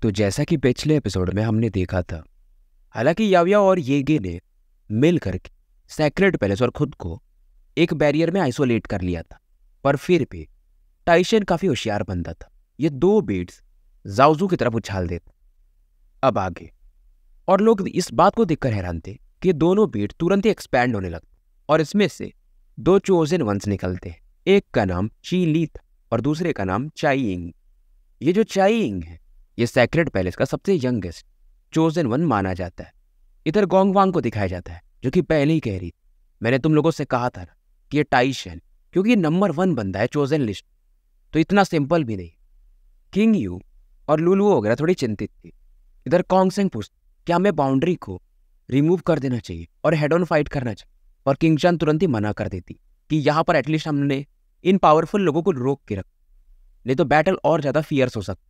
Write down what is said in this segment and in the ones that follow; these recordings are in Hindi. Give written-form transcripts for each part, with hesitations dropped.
तो जैसा कि पिछले एपिसोड में हमने देखा था, हालांकि याविया और येगे ने मिल करके सैक्रेड पैलेस और खुद को एक बैरियर में आइसोलेट कर लिया था, पर फिर भी टाइशन काफी होशियार बंदा था। ये दो बीट्स जाओजू की तरफ उछाल देता। अब आगे और लोग इस बात को देखकर हैरान थे कि दोनों बीट तुरंत ही एक्सपैंड होने लगते और इसमें से दो चोजन वंस निकलते हैं। एक का नाम ची ली था और दूसरे का नाम चाइयिंग। ये जो चाइयिंग है, ये सैक्रेड पैलेस का सबसे यंगेस्ट चोजन वन माना जाता है। इधर गोंगवांग को दिखाया जाता है, जो कि पहले ही कह रही, मैंने तुम लोगों से कहा था कि ये टाइशन, क्योंकि ये नंबर 1 बंदा है चोजन लिस्ट, तो इतना सिंपल भी नहीं। किंग यू और लुलू वगैरह थोड़ी चिंतित थी। इधर कॉन्गसेंग पूछती क्या हमें बाउंड्री को रिमूव कर देना चाहिए और हेड ऑन फाइट करना चाहिए, और किंगचान तुरंत ही मना कर देती कि यहाँ पर एटलीस्ट हमने इन पावरफुल लोगों को रोक के रख, नहीं तो बैटल और ज्यादा फियर्स हो सकता।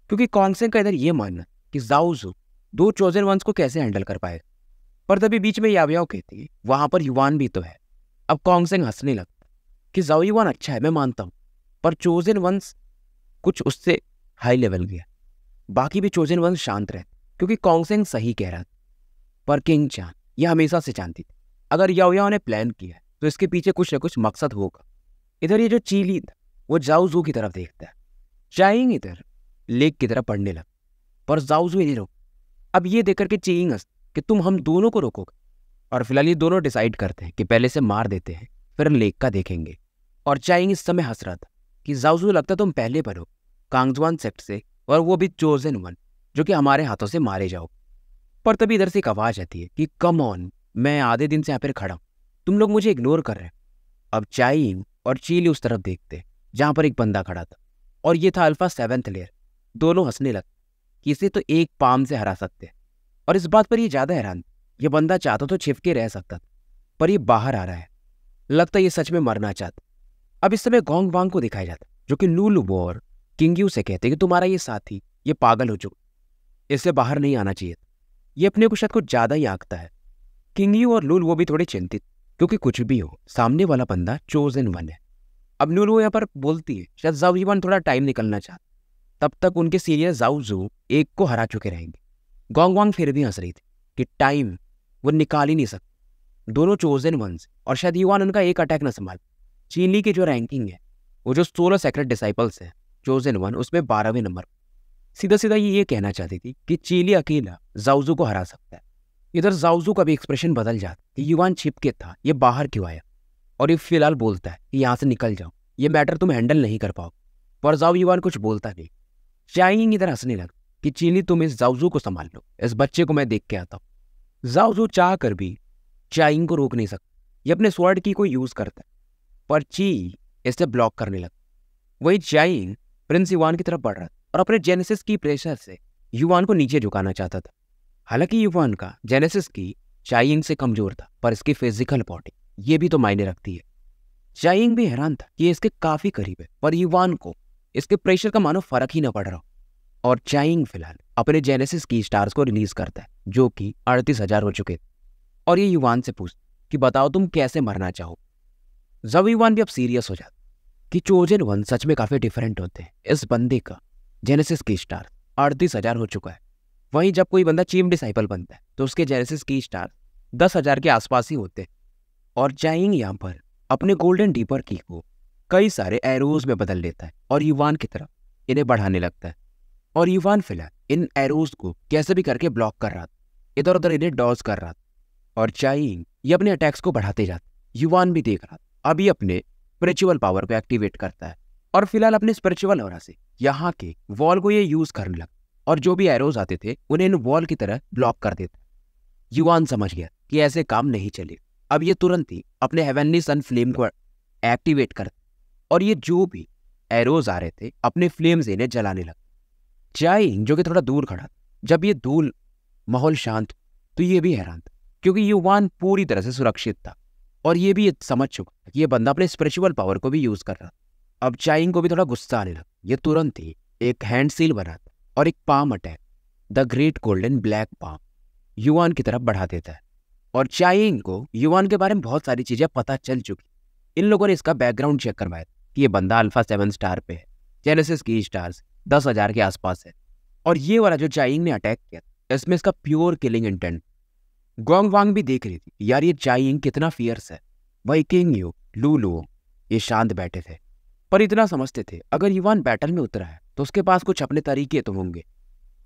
क्योंकि कॉन्गसेंग का इधर ये मानना कि जाओजू दो चोजन वंस को कैसे हैंडल कर पाएगा। पर तभी बीच में यावियाओ कहती वहां पर युवान भी तो है। अब कॉन्गसेंग हंसने लगता कि जाओ युवान अच्छा है, मैं मानता हूं, पर चोजन वंस कुछ उससे हाई लेवल गया। बाकी भी चोजन वंस शांत रहते, क्योंकि कॉन्गसेंग सही कह रहा था। पर किंग चान ये हमेशा से जानती थी, अगर यावियाओ ने प्लान किया है तो इसके पीछे कुछ न कुछ मकसद होगा। इधर ये जो चीली था वो जाओजू की तरफ देखता है। चाइंग इधर लेक की तरफ पढ़ने लगा, पर जाओजू नहीं रोक। अब ये देखकर के चीइंग कि तुम हम दोनों को रोकोगे, और फिलहाल ये दोनों डिसाइड करते हैं कि पहले से मार देते हैं, फिर लेक का देखेंगे। और चाइंग इस समय हंस रहा था कि जाओजू लगता तुम पहले पर हो कांगजुआन सेक्ट से, और वो भी चोजन वन, जो कि हमारे हाथों से मारे जाओ। पर तभी इधर से एक आवाज आती है कि कम ऑन, मैं आधे दिन से यहाँ पर खड़ा हूं, तुम लोग मुझे इग्नोर कर रहे हो। अब चाइंग और चीली उस तरफ देखते जहां पर एक बंदा खड़ा था, और ये था अल्फा 7th लेयर। दोनों हंसने लगे कि इसे तो एक पाम से हरा सकते हैं, और इस बात पर ये ज्यादा हैरान, ये बंदा चाहता तो छिप के रह सकता था, पर ये बाहर आ रहा है, लगता ये सच में मरना चाहता। अब इस समय गोंगवांग को दिखाया जाता, जो कि लुलू और किंगयू से कहते कि तुम्हारा ये साथी ये पागल हो चुका, इससे बाहर नहीं आना चाहिए। ये अपने को शायद कुछ ज्यादा ही आंकता है। किंगयू और लुलू भी थोड़े चिंतित, क्योंकि कुछ भी हो सामने वाला बंदा चोजन वन है। अब लुलू यहाँ पर बोलती है शायद जाओ युवान थोड़ा टाइम निकलना चाहता, तब तक उनके सीनियर जाओजू एक को हरा चुके रहेंगे। गोंगवांग फिर भी हंस रही थी कि टाइम वो निकाल ही नहीं सकते, दोनों चोजन वंस, और शायद युवान उनका एक अटैक न संभाल। चीली की जो रैंकिंग है, वो जो 16 सेक्रेट डिसाइपल्स है चोजन वन, उसमें 12वें नंबर। सीधा सीधा ये कहना चाहती थी कि चीली अकेला जाओजू को हरा सकता है। इधर जाओजू का भी एक्सप्रेशन बदल जाता कि युवान छिप के था, ये बाहर क्यों आया, और ये फिलहाल बोलता है कि यहाँ से निकल जाओ, ये मैटर तुम हैंडल नहीं कर पाओ। पर जाओ युवान कुछ बोलता नहीं। चाइंग इधर हंसने लगा कि चीली तुम इस जाओजू को संभाल लो, इस बच्चे को मैं देख के आता हूँ। जाओजू चाह कर भी चाइंग को रोक नहीं सकता, ये अपने स्वॉर्ड की को यूज करता है, पर ची इसे ब्लॉक करने लगा। वही चाइंग प्रिंस युवान की तरफ बढ़ रहा था और अपने जेनेसिस की प्रेशर से युवान को नीचे झुकाना चाहता था। हालांकि युवान का जेनेसिस की चाइंग से कमजोर था, पर इसकी फिजिकल बॉडी ये भी तो मायने रखती है। चाइंग भी हैरान था कि इसके काफी करीब है, पर युवान को इसके प्रेशर का मानो फर्क ही ना पड़ रहा। और चाइंग फिलहाल अपने जेनेसिस की स्टार्स को रिलीज करता है, जो कि 38,000 हो चुके थे, और ये युवान से पूछता कि बताओ तुम कैसे मरना चाहो। जब युवान भी अब सीरियस हो जाता कि चोजन वन सच में काफी डिफरेंट होते हैं। इस बंदे का जेनेसिस की स्टार 38,000 हो चुका है, वहीं जब कोई बंदा चीफ डिसाइपल बनता है तो उसके जेनेसिस की स्टार 10,000 के आसपास ही होते हैं। और चाइंग यहाँ पर अपने गोल्डन डीपर की को कई सारे एरोज में बदल लेता है और युवान की तरफ इन्हें बढ़ाने लगता है। और युवान फिलहाल इन एरोज को कैसे भी करके ब्लॉक कर रहा था, इधर उधर इन्हें डॉज कर रहा था, और चाइंग ये अपने अटैक्स को बढ़ाते जाता। युवान भी देख रहा था, अभी अपने स्पिरिचुअल पावर को एक्टिवेट करता है, और फिलहाल अपने स्पिरिचुअल ऑरा से यहाँ के वॉल को ये यूज करने लगा, और जो भी एरोज आते थे उन्हें इन वॉल की तरह ब्लॉक कर देता। युवान समझ गया कि ऐसे काम नहीं चले। अब ये तुरंत ही अपने हेवनली सन फ्लेम को एक्टिवेट करता, और ये जो भी एरोज आ रहे थे अपने फ्लेम से इन्हें जलाने लगा। चाइंग जो कि थोड़ा दूर खड़ा था, जब ये धूल माहौल शांत तो ये भी हैरान था, क्योंकि युवान पूरी तरह से सुरक्षित था, और ये भी ये समझ चुका कि ये बंदा अपने स्पिरिचुअल पावर को भी यूज कर रहा। अब चाइंग को भी थोड़ा गुस्सा आने लगा। ये तुरंत ही एक हैंड सील बनाता और एक palm attack, the great golden black palm, युवान की तरफ बढ़ा देता है। और चाइंग को युवान के बारे में बहुत सारी चीजें पता चल चुकी। इन लोगों ने इसका बैकग्राउंड चेक करवाया कि ये बंदा अल्फा 7 स्टार पे है, जेनेसिस की स्टार्स 10,000 के आसपास है, और ये वाला जो चाइंग ने अटैक किया इसमें इसका प्योर किलिंग इंटेंट। गोंग वांग भी देख रही थी, यार ये चाइंग कितना फियर्स है। वही किंग यू लू ये शांत बैठे थे, पर इतना समझते थे अगर युवान बैटल में उतरा है तो उसके पास कुछ अपने तरीके तो होंगे।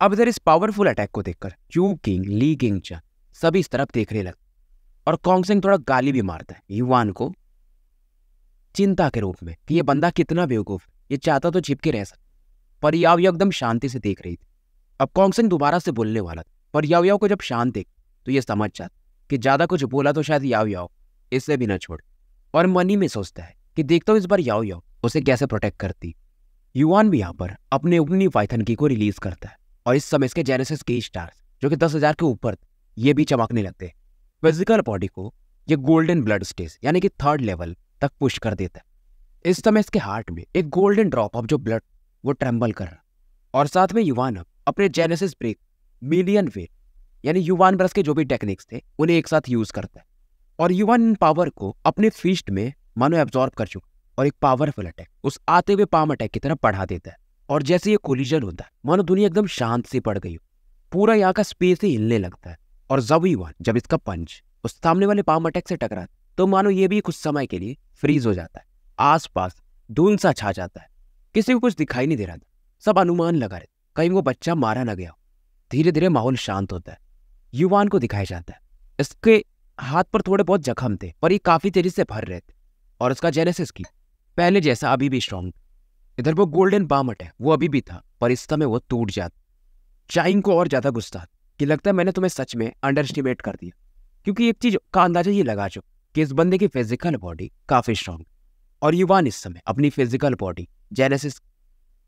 अब इधर इस पावरफुल अटैक को देखकर चू किंग, ली किंग चा सभी इस तरफ देखने लगे और कॉन्गसेंग थोड़ा गाली भी मारता है युवान को चिंता के रूप में कि ये बंदा कितना बेवकूफ है, ये चाहता तो चिपके रह सकता। पर याओ एकदम शांति से देख रही थी। अब कॉन्गसेंग दोबारा से बोलने वाला था, पर याओ को जब शांत देख तो ये समझ जाता कि ज्यादा कुछ बोला तो शायद याओ इससे भी न छोड़। और मनी में सोचता है कि देखता हूँ इस बार याओ उसे कैसे प्रोटेक्ट करती। युवान भी यहाँ पर अपने उग्नि पाइथन की को रिलीज करता है और इस समय इसके जेनेसिस के स्टार्स जो कि 10,000 के ऊपर ये भी चमकने लगते हैं। फिजिकल बॉडी को ये गोल्डन ब्लड स्टेज यानी कि 3rd लेवल तक पुश कर देता है। इस समय इसके हार्ट में एक गोल्डन ड्रॉप ऑफ जो ब्लड वो ट्रेम्बल कर रहा और साथ में युवान अब अपने जेनेसिस ब्रेक मिलियन वे यानी युवान ब्रश के जो भी टेक्निक्स थे उन्हें एक साथ यूज करता है और युवान इन पावर को अपने फीस्ट में मानो एब्जॉर्ब कर चुका और एक पावरफुल अटैक उस आते हुए पाम अटैक की तरफ बढ़ा देता है। और जैसे ये कोलिजन होता है मानो दुनिया एकदम शांत सी पड़ गई हो, पूरा यहाँ का स्पेस ही हिलने लगता है। और जब इसका पंच उस सामने वाले पाम अटैक से टकराता तो मानो ये भी कुछ समय के लिए फ्रीज हो जाता है। आसपास धुंध सा छा जाता है, किसी को कुछ दिखाई नहीं दे रहा था, सब अनुमान लगा रहे कहीं वो बच्चा मारा न गया। धीरे धीरे माहौल शांत होता है। युवान को दिखाया जाता है इसके हाथ पर थोड़े बहुत जख्म थे पर ये काफी तेजी से भर रहे थे और उसका जेनेसिस की पहले जैसा अभी भी स्ट्रॉन्ग। इधर वो गोल्डन पाम अटैक वो अभी भी था पर इस समय वो टूट जाता। चाइंग को और ज्यादा गुस्सा कि लगता है मैंने तुम्हें सच में अंडर एस्टिमेट कर दिया, क्योंकि एक चीज का अंदाजा ये लगा चुका कि इस बंदे की फिजिकल बॉडी काफी स्ट्रांग और युवान इस समय अपनी फिजिकल बॉडी, जेनेसिस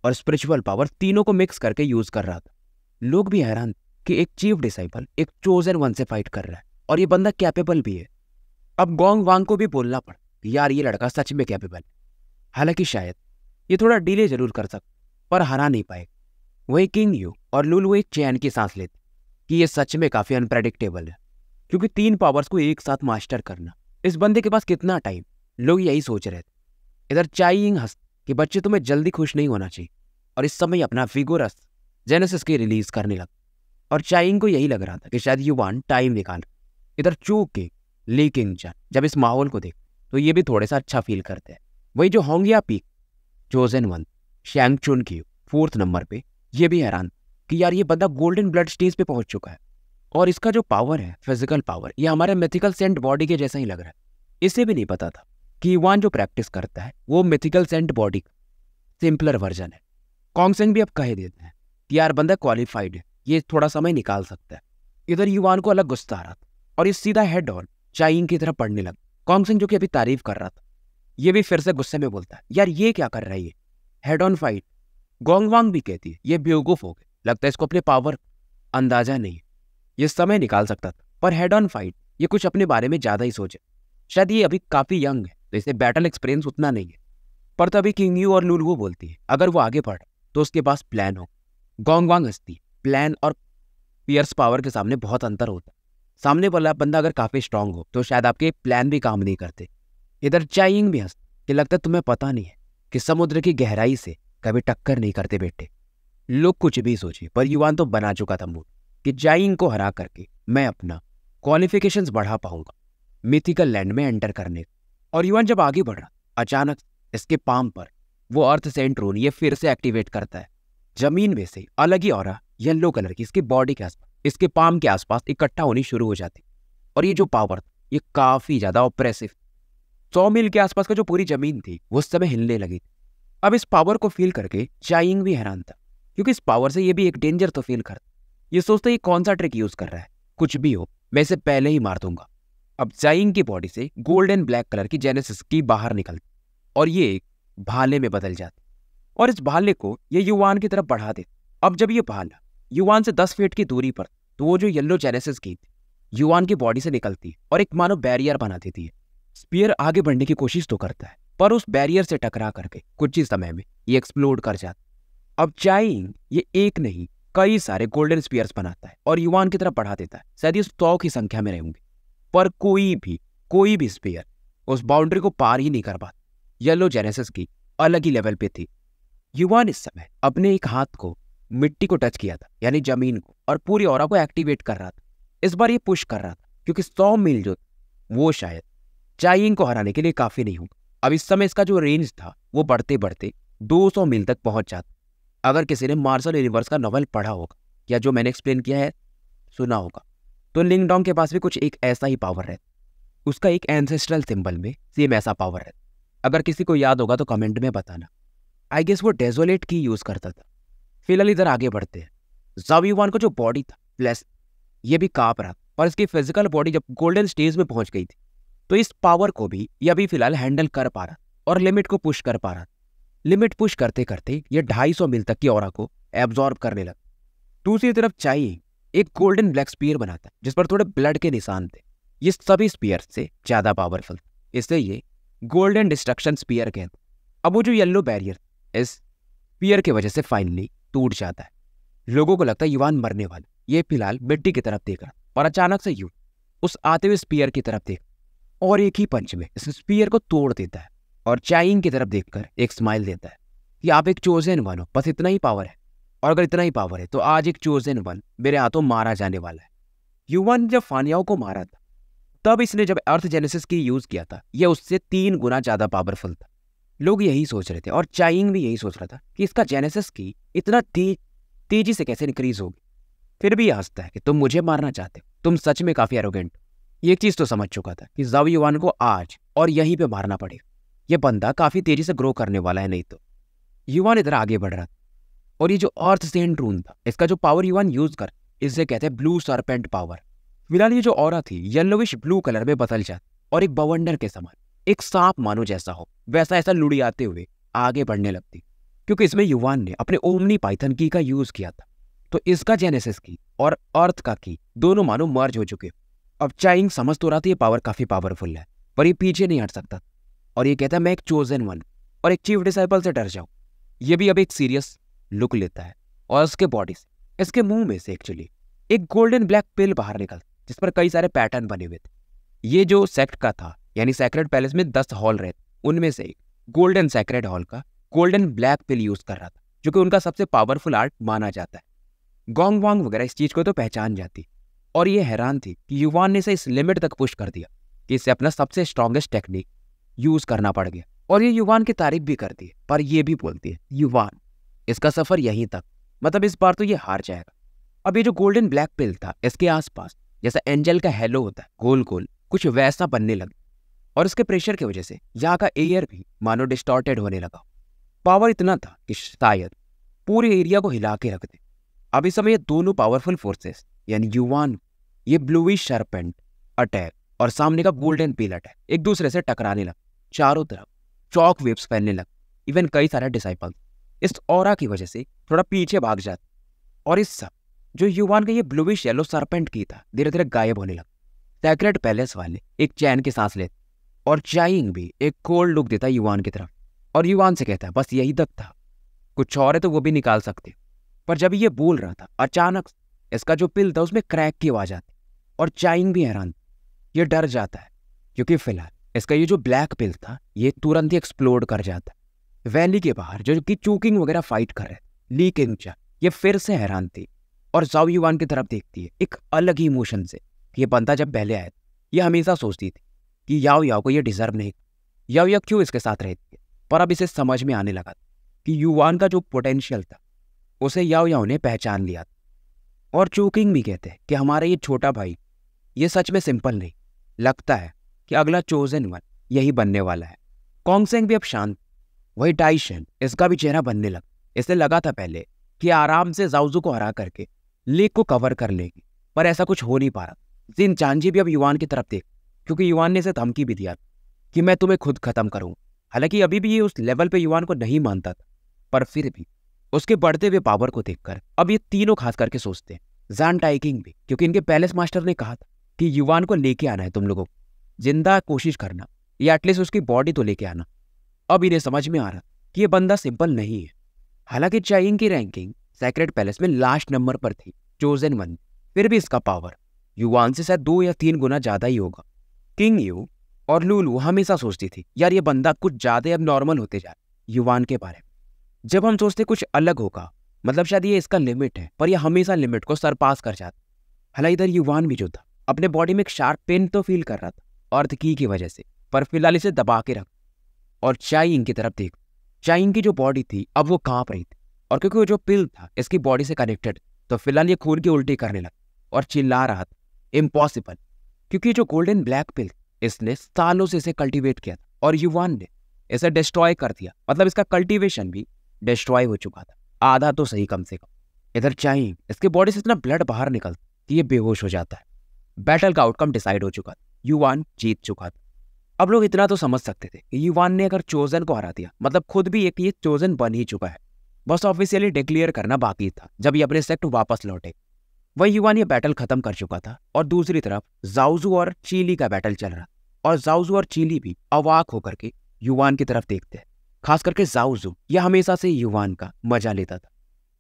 और स्पिरिचुअल पावर तीनों को मिक्स करके यूज कर रहा था। लोग भी हैरान कि एक चीफ डिसाइपल एक चोजन वन से फाइट कर रहा है और ये बंदा कैपेबल भी है। अब गोंग वांग को भी बोलना पड़ा यार ये लड़का सच में कैपेबल है। हालांकि शायद ये थोड़ा डिले जरूर कर सकता पर हरा नहीं पाएगा। वही किंग यू और लुलू एक चैन की सांस लेते कि ये सच में काफी अनप्रेडिक्टेबल है, क्योंकि 3 पावर्स को एक साथ मास्टर करना इस बंदे के पास कितना टाइम, लोग यही सोच रहे थे। इधर चाइंग हंस कि बच्चे तुम्हें जल्दी खुश नहीं होना चाहिए और इस समय अपना विगोरस जेनेसिस की रिलीज करने लगा और चाइंग को यही लग रहा था कि शायद युवान टाइम निकाल। इधर चू के ली किंग चान जब इस माहौल को देख तो ये भी थोड़ा सा अच्छा फील करते हैं। वही जो होंगिया पीक चोजन वन शैंग चुन की 4th नंबर पे ये भी हैरान कि यार ये बंदा गोल्डन ब्लड स्टेज पे पहुंच चुका है और इसका जो पावर है फिजिकल पावर ये हमारे मिथिकल सेंट बॉडी के जैसा ही लग रहा है। इसे भी नहीं पता था कि युवान जो प्रैक्टिस करता है वो मिथिकल सेंट बॉडी का सिंपलर वर्जन है। कॉन्गसेंग भी अब कह देते हैं कि यार बंदा क्वालिफाइड है, ये थोड़ा समय निकाल सकता है। इधर युवान को अलग गुस्सा आ रहा था और ये सीधा हेड ऑन चाइंग की तरफ पढ़ने लगा। कॉन्गसेंग जो कि अभी तारीफ कर रहा था ये भी फिर से गुस्से में बोलता है यार ये क्या कर रहा है ये हेड ऑन फाइट। गोंग वांग भी कहती है ये बेवकूफ हो गए, लगता है इसको अपने पावर अंदाजा नहीं है, ये समय निकाल सकता था पर हेड ऑन फाइट ये कुछ अपने बारे में ज्यादा ही सोचे। शायद ये अभी काफी यंग है तो इसे बैटल एक्सपीरियंस उतना नहीं है। पर तभी किंग यू और लुलू बोलती है अगर वो आगे बढ़ तो उसके पास प्लान हो। गोंग वांग हंसती, प्लान और पियर्स पावर के सामने बहुत अंतर होता है। सामने वाला बंदा अगर काफी स्ट्रांग हो तो शायद आपके प्लान भी काम नहीं करते। इधर चाइंग भी हंसती कि लगता है तुम्हें पता नहीं है कि समुद्र की गहराई से कभी टक्कर नहीं करते बेटे। लोग कुछ भी सोचे पर युवान तो बना चुका था मूड कि चाइंग को हरा करके मैं अपना क्वालिफिकेशंस बढ़ा पाऊंगा मिथिकल लैंड में एंटर करने। और युवान जब आगे बढ़ रहा अचानक इसके पाम पर वो अर्थ सेंट रून ये फिर से एक्टिवेट करता है। जमीन में से अलग ही ऑरा येलो कलर की इसकी बॉडी के आसपास इसके पाम के आसपास इकट्ठा होनी शुरू हो जाती और ये जो पावर ये काफी ज्यादा ऑप्रेसिव। 100 मील के आसपास का जो पूरी जमीन थी वो उस समय हिलने लगी। अब इस पावर को फील करके चाइंग भी हैरान था, क्योंकि इस पावर से ये भी एक डेंजर तो फील करता। ये सोचता ये कौन सा ट्रिक यूज कर रहा है, कुछ भी हो मैं इसे पहले ही मार दूंगा। अब चाइंग की बॉडी से गोल्ड एंड ब्लैक कलर की जेनेसिस की बाहर निकलती और ये एक भाले में बदल जाती और इस भाले को ये युवान की तरफ बढ़ा देती। अब जब ये भाला युवान से 10 फीट की दूरी पर तो वो जो येलो जेनेसिस की थी युवान की बॉडी से निकलती और एक मानो बैरियर बना देती है। स्पीयर आगे बढ़ने की कोशिश तो करता है पर उस बैरियर से टकरा करके कुछ ही समय में ये एक्सप्लोड कर जाता। अब चाइंग ये एक नहीं कई सारे गोल्डन स्पीयर्स बनाता है और युवान की तरफ बढ़ा देता है। शायद ये 100 की संख्या में रहेंगे पर कोई भी स्पीयर उस बाउंड्री को पार ही नहीं कर पाता। येलो जेनेसिस की अलग ही लेवल पे थी। युवान इस समय अपने एक हाथ को मिट्टी को टच किया था, यानी जमीन को, और पूरी ऑरा को एक्टिवेट कर रहा था। इस बार ये पुश कर रहा था क्योंकि 100 मील जो वो शायद चाइयिंग को हराने के लिए काफी नहीं होगा। अब इस समय इसका जो रेंज था वो बढ़ते बढ़ते 200 मील तक पहुंच जाता। अगर किसी ने मार्शल यूनिवर्स का नॉवल पढ़ा होगा या जो मैंने एक्सप्लेन किया है सुना होगा, तो लिंग डोंग के पास भी कुछ एक ऐसा ही पावर है। उसका एक एंसेस्ट्रल सिंबल में सेम ऐसा पावर है। अगर किसी को याद होगा तो कमेंट में बताना। आई गेस वो डेजोलेट की यूज करता था। फिलहाल इधर आगे बढ़ते हैं। ज़ाओ युआन का जो बॉडी था प्लस ये भी कांप रहा था, पर इसकी फिजिकल बॉडी जब गोल्डन स्टेज में पहुंच गई थी तो इस पावर को भी ये अभी फिलहाल हैंडल कर पा रहा और लिमिट को पुश कर पा रहा। लिमिट पुश करते करते ये 250 मील तक की ऑरा को एब्जॉर्ब करने लगा। दूसरी तरफ चाइयिंग एक गोल्डन ब्लैक स्पीयर बनाता है जिस पर थोड़े ब्लड के निशान थे। ये सभी स्पीयर से ज्यादा पावरफुल था, इसलिए ये गोल्डन डिस्ट्रक्शन स्पीयर कहते। अब वो जो येलो बैरियर इस स्पीयर की वजह से फाइनली टूट जाता है। लोगों को लगता है युआन मरने वाला। ये फिलहाल मिट्टी की तरफ देख रहा और अचानक से यू उस आते हुए स्पीयर की तरफ देख और एक ही पंच में इस स्पीयर को तोड़ देता है और चाइयिंग की तरफ देखकर एक स्माइल देता है कि आप एक चोजन वन हो, बस इतना ही पावर है, और अगर इतना ही पावर है तो आज एक चोजन वन मेरे हाथों मारा जाने वाला है। युआन जब फानियाओ को मारा था तब इसने जब अर्थ जेनेसिस की यूज किया था यह उससे 3 गुना ज्यादा पावरफुल था। लोग यही सोच रहे थे और चाइयिंग भी यही सोच रहा था कि इसका जेनेसिस की इतना तेजी से कैसे इंक्रीज होगी। फिर भी हंसता है कि तुम मुझे मारना चाहते हो, तुम सच में काफी एरोगेंट हो। एक चीज तो समझ चुका था कि ज़ाओ युआन को आज और यहीं पे मारना पड़ेगा। यह बंदा काफी तेजी से ग्रो करने वाला है। नहीं तो युआन इधर आगे बढ़ रहा था और ये जो अर्थ सेंट रून था इसका जो पावर युआन यूज कर इसे कहते हैं ब्लू सरपेंट पावर। फिलहाल ये जो ऑरा थी येलोविश ब्लू कलर में बदल जाती और एक बवंडर के समान, एक सांप मानो जैसा हो वैसा ऐसा लुढ़ियाते हुए आगे बढ़ने लगती, क्योंकि इसमें युआन ने अपने ओमनी पाइथन की का यूज किया था। तो इसका जेनेसिस की और अर्थ का की दोनों मानो मर्ज हो चुके। अब चाइयिंग समझ तो रहा था ये पावर काफी पावरफुल है, पर ये पीछे नहीं हट सकता और ये कहता है मैं एक चोजन वन और एक चीफ डिसाइपल से डर जाऊं। ये भी अब एक सीरियस लुक लेता है और उसके बॉडी से इसके मुंह में से एक्चुअली एक गोल्डन ब्लैक पिल बाहर निकलता जिस पर कई सारे पैटर्न बने हुए थे। ये जो सेक्ट का था यानी सैक्रेड पैलेस में 10 हॉल रहे, उनमें से एक गोल्डन सैक्रेड हॉल का गोल्डन ब्लैक पिल यूज कर रहा था, जो कि उनका सबसे पावरफुल आर्ट माना जाता है। गोंग वांग वगैरह इस चीज को तो पहचान जाती और ये हैरान थी कि युआन ने इसे इस लिमिट तक पुश कर दिया कि इसे अपना सबसे स्ट्रॉन्गेस्ट टेक्निक यूज करना पड़ गया। और ये युआन की तारीफ भी करती है, पर ये भी बोलती है युआन इसका सफर यहीं तक, मतलब इस बार तो ये हार जाएगा। अब ये जो गोल्डन ब्लैक पिल था इसके आसपास जैसा एंजल का हेलो होता है गोल गोल कुछ वैसा बनने लगा और इसके प्रेशर की वजह से यहाँ का एयर भी मानो डिस्टॉर्टेड होने लगा। पावर इतना था कि शायद पूरे एरिया को हिला के रख दे। अब इस समय ये दोनों पावरफुल फोर्सेस यानी युआन ये ब्लूइश शार्पेंट अटैक और सामने का गोल्डन पिल अटैक एक दूसरे से टकराने लगा। चारों तरफ चॉक वेव्स फैलने लगे। इवन कई सारे डिसाइपल्स इस ऑरा की वजह से थोड़ा पीछे भाग जाते और इस सब जो युआन का ये ब्लूइश येलो सरपेंट की था धीरे धीरे गायब होने लगा। सैक्रेड पैलेस वाले एक चैन की सांस लेते और चाइयिंग भी एक कोल्ड लुक देता युआन की तरफ और युआन से कहता है बस यही तक था, कुछ और है तो वो भी निकाल सकते। पर जब ये बोल रहा था अचानक इसका जो पिल था उसमें क्रैक की आवाज आती और चाइयिंग भी हैरान, ये डर जाता है क्योंकि फिलहाल इसका ये जो ब्लैक पिल था ये तुरंत ही एक्सप्लोड कर जाता है। वैली के बाहर जो कि चूकिंग वगैरह फाइट कर रहे थे ली किंगचा ये फिर से हैरान थी और ज़ाओ युआन की तरफ देखती है एक अलग ही इमोशन से। ये बंदा जब पहले आया ये हमेशा सोचती थी कि याओ याओ को ये डिजर्व नहीं, याओ याओ क्यों इसके साथ रहती है, पर अब इसे समझ में आने लगा कि युआन का जो पोटेंशियल था उसे याओ याओ ने पहचान लिया था। और चूकिंग भी कहते हैं कि हमारा ये छोटा भाई ये सच में सिंपल नहीं, लगता है कि अगला चोजन वन यही बनने वाला है। कॉन्गसेंग भी अब शांत, वही टाइशन इसका भी चेहरा बनने लगा। इसे लगा था पहले कि आराम से जाओजू को हरा करके लेक को कवर कर लेगी, पर ऐसा कुछ हो नहीं पा रहा। जिन चांजी भी अब युआन की तरफ देख, क्योंकि युआन ने इसे धमकी भी दिया कि मैं तुम्हें खुद खत्म करूंगा। हालांकि अभी भी ये उस लेवल पे युआन को नहीं मानता था, पर फिर भी उसके बढ़ते हुए पावर को देखकर अब ये तीनों खास करके सोचते हैं, ज़ान टाइकिंग भी, क्योंकि इनके पैलेस मास्टर ने कहा था कि युआन को लेके आना है तुम लोगों को, जिंदा कोशिश करना या एटलीस्ट उसकी बॉडी तो लेके आना। अब इन्हें समझ में आ रहा कि ये बंदा सिंपल नहीं है। हालांकि चाइयिंग की रैंकिंग सैक्रेड पैलेस में लास्ट नंबर पर थी चोजन वन, फिर भी इसका पावर युआन से शायद 2 या 3 गुना ज्यादा ही होगा। किंग यू और लुलू हमेशा सोचती थी यार ये बंदा कुछ ज्यादा अब नॉर्मल होते जा रहा युआन के बारे में। जब हम सोचते कुछ अलग होगा मतलब शायद ये इसका लिमिट है, पर ये हमेशा लिमिट को सरपास कर जाता। हालांकि इधर युवान भी जो था अपने बॉडी में एक शार्प पेन तो फील कर रहा था अर्थ की वजह से, पर फिलहाल इसे दबा के रख। और चाइंग की तरफ देख, चाइंग की जो बॉडी थी अब वो कांप रही थी, और क्योंकि वो जो पिल था इसकी बॉडी से कनेक्टेड, तो फिलहाल ये खून की उल्टी करने लगा और चिल्ला रहा था इम्पॉसिबल, क्योंकि जो गोल्डन ब्लैक पिल इसने सालों से इसे कल्टीवेट किया था और युवान ने इसे डिस्ट्रॉय कर दिया। मतलब इसका कल्टीवेशन भी डिस्ट्रॉय हो चुका था, आधा तो सही कम से कम। इधर चाइंग इसके बॉडी से इतना ब्लड बाहर निकलता कि ये बेहोश हो जाता है। बैटल का आउटकम डिसाइड हो चुका था, युवान जीत चुका था। अब लोग इतना तो समझ सकते थे कि युवान ने अगर चोजन को हरा दिया मतलब खुद भी एक ये चोजन बन ही चुका है, बस ऑफिशियली डिक्लेयर करना बाकी था जब ये अपने सेक्ट वापस लौटे। वही युवान ये बैटल खत्म कर चुका था और दूसरी तरफ जाओजू और चीली का बैटल चल रहा, और जाओजू और चीली भी अवाक होकर के युवान की तरफ देखते हैं। खास करके जाओजू, यह हमेशा से युवान का मजा लेता था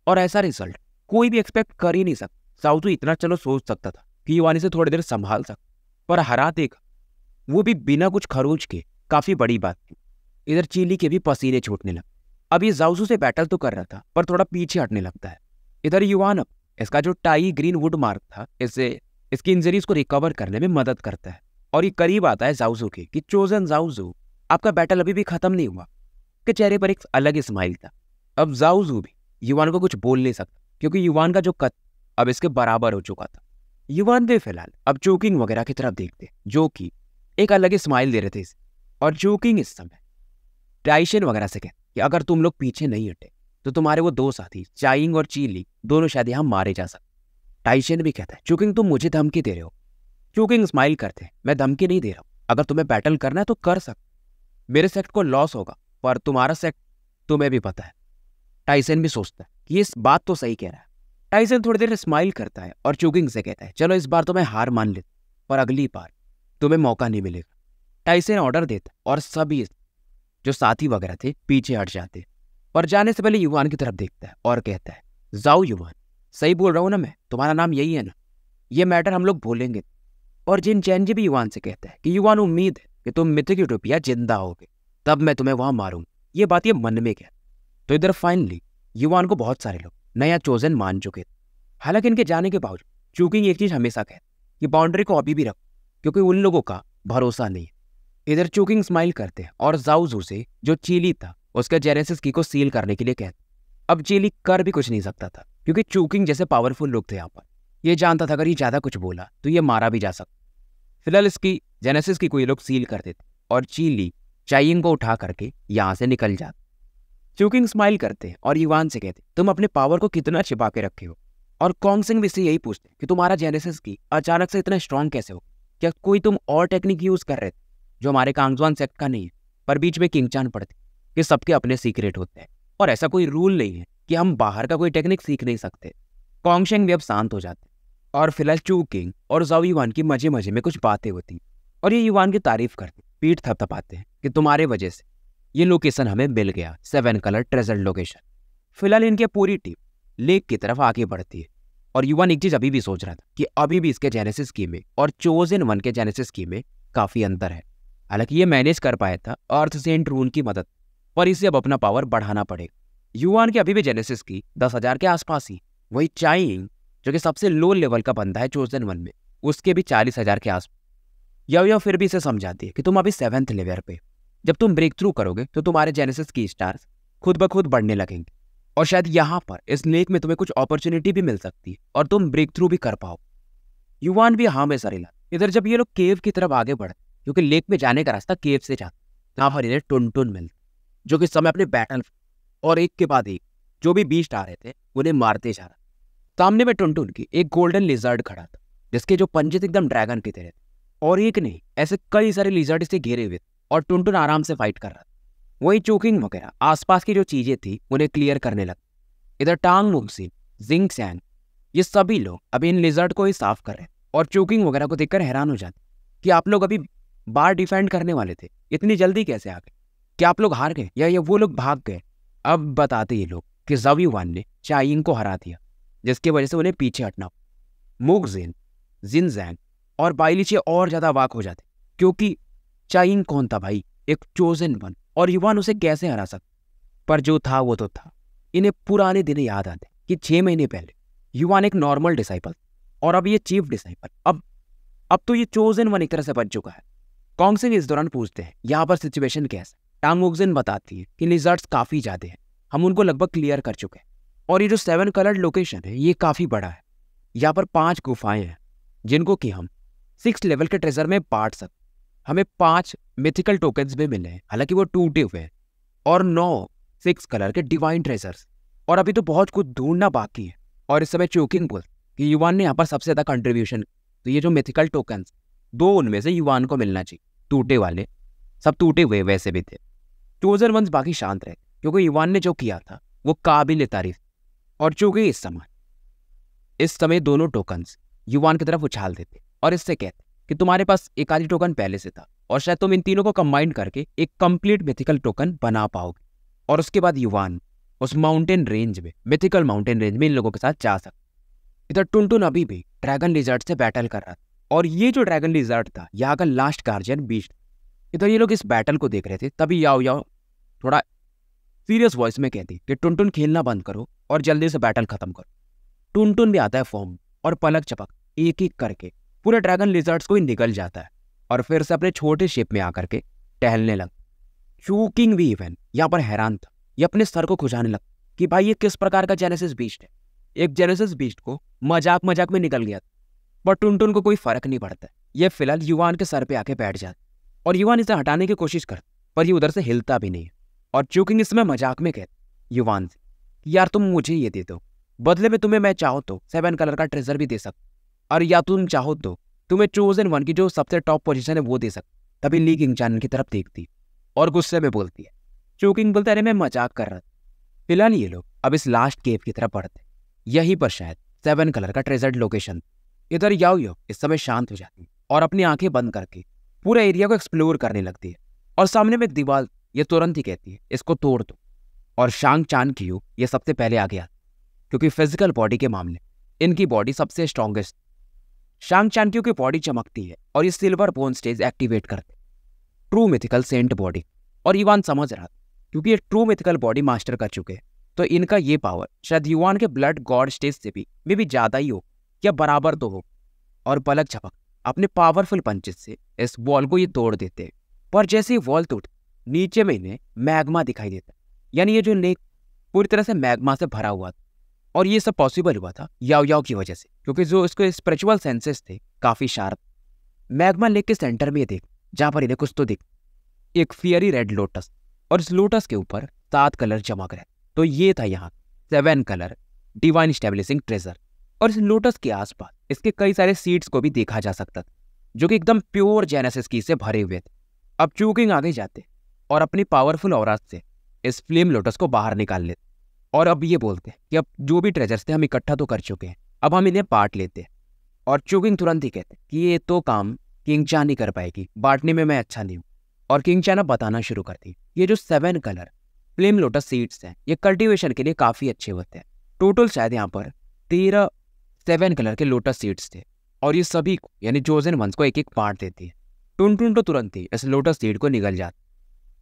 और ऐसा रिजल्ट कोई भी एक्सपेक्ट कर ही नहीं सकता। जाओजू इतना चलो सोच सकता था कि युवान इसे थोड़ी देर संभाल सकता, पर हरा देगा वो भी बिना कुछ खरोच के, काफी बड़ी बात थी। इधर चीली के भी पसीने छूटने लगे। अब ये जाओजू से बैटल तो कर रहा था पर थोड़ा पीछे हटने लगता है। इधर युवान अब इसका जो टाई ग्रीन वुड मार्क था इससे इसकी इंजरीज को रिकवर करने में मदद करता है, और ये करीब आता है जाओजू के कि चोजन जाओजू आपका बैटल अभी भी खत्म नहीं हुआ। के चेहरे पर एक अलग स्माइल था। अब जाओजू भी युवान को कुछ बोल नहीं सकता क्योंकि युवान का जो कद अब इसके बराबर हो चुका था। युवान भी फिलहाल अब चोकिंग वगैरह की तरफ देखते जो कि एक अलग स्माइल दे रहे थे इसे, और चोकिंग इस समय टाइशन वगैरह से कहते कि अगर तुम लोग पीछे नहीं हटे तो तुम्हारे वो दो साथी चाइंग और चीली दोनों शायद यहाँ मारे जा सकते। टाइशन भी कहता है चोकिंग तुम मुझे धमकी दे रहे हो। चोकिंग स्माइल करते हैं मैं धमकी नहीं दे रहा हूँ, अगर तुम्हें बैटल करना है तो कर सकते, मेरे सेक्ट को लॉस होगा पर तुम्हारा सेक्ट तुम्हें भी पता है। टाइसन भी सोचता है कि इस बात तो सही कह रहा है। टाइसन थोड़ी देर स्माइल करता है और चोकिंग से कहता है चलो इस बार तो मैं हार मान लेता, पर अगली बार तुम्हें मौका नहीं मिलेगा। टाइसन ऑर्डर देता और सभी जो साथी वगैरह थे पीछे हट जाते, और जाने से पहले युवान की तरफ देखता है और कहता है जाओ युवान, सही बोल रहा हूं ना मैं, तुम्हारा नाम यही है ना, ये मैटर हम लोग भूलेंगे। और जिन चैनजी भी युवान से कहता है कि युवान उम्मीद है कि तुम मिथिक यूटोपिया जिंदा होगे, तब मैं तुम्हें वहां मारूंगा, ये बात ये मन में क्या। तो इधर फाइनली युवान को बहुत सारे लोग नया चोजन मान चुके थे। हालांकि इनके जाने के बावजूद चूकिंग एक चीज हमेशा कहता कि बाउंड्री को अभी भी रखो क्योंकि उन लोगों का भरोसा नहीं है। इधर चूकिंग स्माइल करते हैं और जाओजू से जो चीली था उसके जेनेसिस की को सील करने के लिए कहते। अब चीली कर भी कुछ नहीं सकता था क्योंकि चूकिंग जैसे पावरफुल लोग थे यहाँ पर, ये जानता था अगर ये ज्यादा कुछ बोला तो ये मारा भी जा सकता। फिलहाल इसकी जेनेसिस की कोई लोग सील कर देते और चीली चाइंग को उठा करके यहां से निकल जाते। चूकिंग स्माइल करते हैं और युवान से कहते तुम अपने पावर को कितना छिपा के रखे हो, और कॉन्ग सिंह भी से यही पूछते कि तुम्हारा जेनेसिस की अचानक से इतना स्ट्रांग कैसे हो, क्या कोई तुम और टेक्निक यूज कर रहे थे जो हमारे कांगजवान सेक्ट का नहीं है। पर बीच में किंगचान पड़ती कि सबके अपने सीक्रेट होते हैं और ऐसा कोई रूल नहीं है कि हम बाहर का कोई टेक्निक सीख नहीं सकते। कॉन्ग सिंह भी अब शांत हो जाते और फिलहाल चूकिंग और जाओ युवान की मजे मजे में कुछ बातें होती और ये युवान की तारीफ करते, पीठ थपथपाते हैं कि तुम्हारे वजह से ये लोकेशन हमें मिल गया, 7 कलर ट्रेजर लोकेशन। फिलहाल इनकी पूरी टीम लेक की तरफ आगे बढ़ती है और युवान एक चीज अभी भी सोच रहा था कि अभी भी इसके जेनेसिस की में और चोजन 1 के जेनेसिस की में काफी अंतर है। हालांकि ये मैनेज कर पाया था अर्थ सेंट रून की मदद, पर इसे अब अपना पावर बढ़ाना पड़ेगा। युवान के अभी भी जेनेसिस की 10,000 के आसपास ही, वही चाइंग जो कि सबसे लो लेवल का बंदा है चोजन 1 में, उसके भी 40,000 के आसपास। या फिर भी इसे समझाती है कि तुम अभी 7th लेवल पे, जब तुम ब्रेक थ्रू करोगे तो तुम्हारे जेनेसिस की स्टार्स खुद ब खुद बढ़ने लगेंगे और शायद यहाँ पर इस लेक में तुम्हें कुछ अपॉर्चुनिटी भी मिल सकती है और तुम ब्रेक थ्रू भी कर पाओ। युवान भी हाँ में सर हिला। इधर जब ये लोग केव की तरफ आगे बढ़े क्योंकि लेक में जाने का रास्ता केव से जाता, यहाँ पर इन्हें टुनटुन मिलता जो कि समय अपने बैटल और एक के बाद एक जो भी बीस्ट आ रहे थे उन्हें मारते जा रहा। सामने में टुनटुन की एक गोल्डन लिजर्ड खड़ा था जिसके जो पंजे एकदम ड्रैगन की तरह थे, और एक नहीं ऐसे कई सारे लिजर्ड से घेरे हुए और टुनटुन आराम से फाइट कर रहा था। वही चोकिंग वगैरह आसपास की जो चीजें थी उन्हें क्लियर करने लगा। इधर टांग मुक्सिन, जिंग सैंग, ये सभी लोग अभी इन लिजर्ड को ही साफ कर रहे और चोकिंग वगैरह को देखकर हैरान हो जाते कि आप लोग अभी बार डिफेंड करने वाले थे, इतनी जल्दी कैसे आ गए, क्या आप लोग हार गए या ये वो लोग भाग गए। अब बताते ये लोग कि जाओ युवान ने चाइंग को हरा दिया जिसकी वजह से उन्हें पीछे हटना। मुगजिन, जिनजैंग और बाइलिचे और ज्यादा वाक हो जाते क्योंकि चाइंग कौन था भाई, एक चोजन 1, और युवान उसे कैसे हरा सकता। पर जो था वो तो था। इन्हें पुराने दिन याद आते कि 6 महीने पहले युवान एक नॉर्मल डिसाइपल और अब ये चीफ डिसाइपल, अब तो ये चोजन वन एक तरह से बन चुका है। कॉन्गसिंग इस दौरान पूछते हैं यहाँ पर सिचुएशन कैसा। टांग ओक्सिन बताती है कि लिजर्ड्स काफी ज्यादा हैं, हम उनको लगभग क्लियर कर चुके हैं और ये जो 7 कलर्ड लोकेशन है ये काफी बड़ा है। यहाँ पर 5 गुफाएं हैं जिनको कि हम 6 लेवल के ट्रेजर में बांट सकते। हमें 5 मिथिकल टोकन्स भी मिले हैं, हालांकि वो टूटे हुए हैं, और 9 6 कलर के डिवाइन ट्रेजर्स। और अभी तो बहुत कुछ ढूंढना बाकी है। और इस समय चोकिंग बोल कि युवान ने यहाँ पर सबसे ज्यादा कंट्रीब्यूशन, तो ये जो मिथिकल टोकन्स 2 उनमें से युवान को मिलना चाहिए। टूटे वाले सब टूटे हुए वैसे भी थे। चोजन वंस बाकी शांत रहे क्योंकि युवान ने जो किया था वो काबिल तारीफ। और चूंकि इस समय दोनों टोकन्स युवान की तरफ उछाल देते और इससे कहते कि तुम्हारे पास एक आधी टोकन पहले से था और शायद तुम इन तीनों को कंबाइन करके एक कंप्लीट मिथिकल टोकन बना पाओगे। और उसके बाद युवान उस माउंटेन रेंज में, मिथिकल माउंटेन रेंज में इन लोगों के साथ जा सकते। इधर टुनटुन अभी भी ड्रैगन लिजर्ड से बैटल कर रहा था और ये जो ड्रैगन लिजर्ड था यहाँ का लास्ट गार्जियन बीस्ट। इधर ये लोग इस बैटल को देख रहे थे, तभी याओ याओ थोड़ा सीरियस वॉइस में कहती कि टुनटुन खेलना बंद करो और जल्दी से बैटल खत्म करो। टुनटुन भी आता है फॉर्म और पलक चपक एक एक करके पूरे ड्रैगन लिजर्ड्स को ही निकल जाता है और फिर से अपने छोटे शेप में आकर के टहलने लगा। चूकिंग भी इवन यहाँ पर हैरान था, ये अपने सर को खुजाने लगा कि भाई ये किस प्रकार का जेनेसिस बीस्ट है। एक जेनेसिस बीस्ट को मजाक मजाक में निकल गया था, पर टुनटुन को कोई फर्क नहीं पड़ता। ये फिलहाल युवान के सर पे आके बैठ जाता और युवान इसे हटाने की कोशिश करता, पर ये उधर से हिलता भी नहीं है। और चूकिंग इसमें मजाक में कहता युवान से, यार तुम मुझे ये दे दो, बदले में तुम्हें मैं चाहो तो 7 कलर का ट्रेजर भी दे सकता, और या तुम चाहो तो तुम्हें चोजन वन की जो सबसे टॉप पोजीशन है वो दे सकता। तभी ली किंग-चान की तरफ देखती और गुस्से में बोलती है। चूकिंग बोलता है, अरे मैं मजाक कर रहा था। फिलहाल ये लोग अब इस लास्ट केव की तरफ बढ़ते, यहीं पर शायद 7 कलर का ट्रेजर्ड लोकेशन। इधर याओ याओ इस समय शांत हो जाती है और अपनी आंखें बंद करके पूरे एरिया को एक्सप्लोर करने लगती है। और सामने में दीवार, ये तुरंत ही कहती है इसको तोड़ दो। और शांग चान क्यू ये सबसे पहले आ गया क्योंकि फिजिकल बॉडी के मामले इनकी बॉडी सबसे स्ट्रॉन्गेस्ट। शांग चान क्यू की बॉडी चमकती है और ये सिल्वर बोन स्टेज एक्टिवेट करते, ट्रू मिथिकल सेंट बॉडी। और युवान समझ रहा था क्योंकि ये ट्रू मिथिकल बॉडी मास्टर कर चुके हैं, तो इनका ये पावर शायद युवान के ब्लड गॉड स्टेज से भी ज्यादा ही हो या बराबर तो हो। और पलक झपक अपने पावरफुल पंचेस से इस वॉल को ये तोड़ देते। पर जैसे ही वॉल टूट, नीचे में इन्हें मैग्मा दिखाई देता, यानी ये जो लेक पूरी तरह से मैग्मा से भरा हुआ था। और ये सब पॉसिबल हुआ था याओ याओ की वजह से, क्योंकि जो इसके स्पिरिचुअल सेंसेस थे काफी शार्प। मैग्मा लेक के सेंटर में देख, जहां पर इन्हें कुछ तो दिख, एक फियरी रेड लोटस, और इस लोटस के ऊपर 7 कलर चमक रहे। तो ये था यहाँ 7 कलर डिवाइन स्टेबलिशिंग ट्रेजर। और इस लोटस के आसपास इसके कई सारे सीड्स को भी देखा जा सकता था, जो कि एकदम प्योर जेनेसिस की से भरे हुए थे। अब चूकिंग आगे जाते और अपनी पावरफुल ऑरा से इस फ्लेम लोटस को बाहर निकाल लेते। और अब ये बोलते हैं कि अब जो भी ट्रेजर्स थे हम इकट्ठा तो कर चुके हैं, अब हम इन्हें बांट लेते हैं। और चूकिंग तुरंत ही कहते कि ये तो काम किंग चान ही कर पाएगी, बांटने में मैं अच्छा नहीं हूँ। और किंग चान अब बताना शुरू करती, ये जो 7 कलर फ्लेम लोटस सीड्स हैं ये कल्टीवेशन के लिए काफी अच्छे होते हैं। टोटल शायद यहाँ पर 13 7 कलर के लोटस सीड्स थे और ये सभी को यानी चोजन वंस को एक एक बांट देती है। टुनटुन तो तुरंत ही इस लोटस सीड को निगल जाता।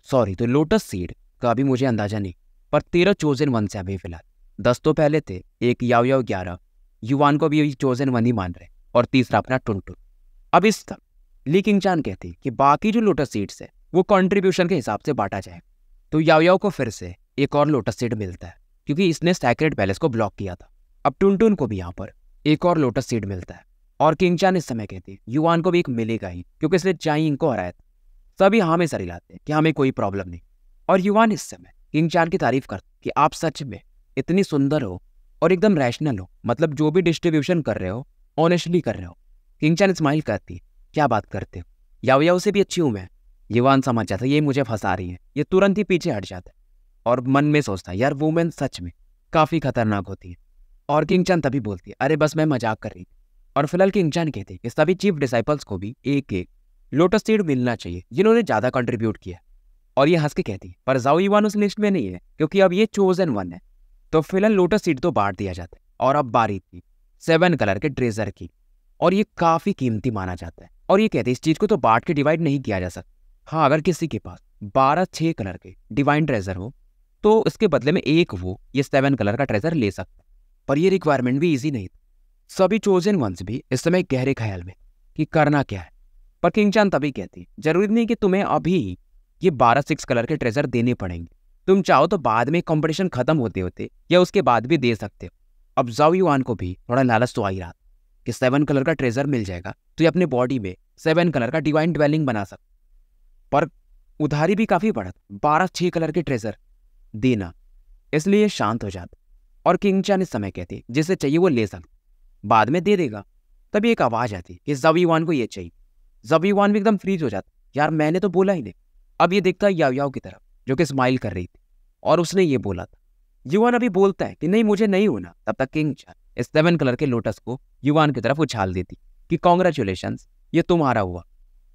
सॉरी, तो लोटस सीड का अभी मुझे अंदाजा नहीं, पर 13 चोजन वन से अभी फिलहाल 10 तो पहले थे, एक याओ याओ 11 युवान को भी चोजन वन ही मान रहे, और तीसरा अपना टुनटुन। अब इस तक ली किंग-चान कहती कि बाकी जो लोटस सीड्स है वो कंट्रीब्यूशन के हिसाब से बांटा जाए। तो याओ याओ को फिर से एक और लोटस सीड मिलता है क्योंकि इसने सैक्रेड पैलेस को ब्लॉक किया था। अब टुनटुन को भी यहाँ पर एक और लोटस सीड मिलता है। और किंग-चान इस समय कहती युवान को भी एक मिलेगा ही क्योंकि इसने चाइंग को हराया था। सभी हाँ में सर हिलाते कि हमें कोई प्रॉब्लम नहीं। और युवान इस समय किंग-चान की तारीफ करते कि आप सच में इतनी सुंदर हो और एकदम रैशनल हो, मतलब जो भी डिस्ट्रीब्यूशन कर रहे हो ऑनेस्टली कर रहे हो। किंग-चान स्माइल करती, क्या बात करते हो, याओ याओ से भी अच्छी हूं मैं। युवान समझ जाता ये मुझे फंसा रही है, ये तुरंत ही पीछे हट जाता है और मन में सोचता यार वुमेन सच में काफी खतरनाक होती है। और किंग-चान तभी बोलती है, अरे बस मैं मजाक कर रही थी। और फिलहाल किंग-चान कहते कि सभी चीफ डिसाइपल्स को भी एक एक लोटस सीड मिलना चाहिए जिन्होंने ज्यादा कंट्रीब्यूट किया। और ये हंस के कहती पर जाओ युवान उस लिस्ट में नहीं है क्योंकि अब ये चोजन वन है। तो फिलहाल लोटस सीड तो बांट दिया जाता है और अब बारी थी 7 कलर के ट्रेजर की, और ये काफी कीमती माना जाता है। और ये कहते इस चीज को तो बांट के डिवाइड नहीं किया जा सकता। हाँ, अगर किसी के पास 12 6 कलर के डिवाइन ट्रेजर हो तो इसके बदले में एक वो ये 7 कलर का ट्रेजर ले सकता है। पर ये रिक्वायरमेंट भी इजी नहीं था। सभी चोजन वंस भी इस समय गहरे ख्याल में कि करना क्या है। पर किंग चान तभी कहती, जरूरी नहीं कि तुम्हें अभी ये 12 6 कलर के ट्रेजर देने पड़ेंगे। तुम चाहो तो बाद में कंपटीशन खत्म होते होते या उसके बाद भी दे सकते हो। अब जाओ युआन को भी थोड़ा लालच तो आ ही रहा कि 7 कलर का ट्रेजर मिल जाएगा तो ये अपने बॉडी में 7 कलर का डिवाइन ड्वेलिंग बना सकता। पर उधारी भी काफी बढ़त, 12 6 कलर के ट्रेजर देना, इसलिए शांत हो जाता। और किंग चान इस समय कहती जिसे चाहिए वो ले सकता, बाद में दे देगा। तभी एक आवाज आती कि जबीवान को ये चाहिए। जबीवान भी एकदम फ्रीज हो जाता, यार मैंने तो बोला ही नहीं। अब ये देखता है याओ याओ की तरफ जो कि स्माइल कर रही थी और उसने ये बोला था। युवान अभी बोलता है कि नहीं मुझे नहीं होना। तब तक किंग चान इस 7 कलर के लोटस को युवान की तरफ उछाल देती कि कॉन्ग्रेचुलेशंस, ये तुम्हारा हुआ।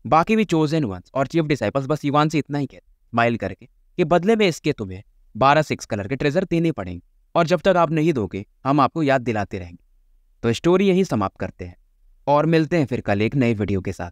बाकी भी चोजन वंस और चीफ डिसाइपल्स बस युवान से इतना ही कहते स्माइल करके कि बदले में इसके तुम्हें 12 6 कलर के ट्रेजर देने पड़ेंगे और जब तक आप नहीं दोगे हम आपको याद दिलाते रहेंगे। तो स्टोरी यहीं समाप्त करते हैं और मिलते हैं फिर कल एक नए वीडियो के साथ।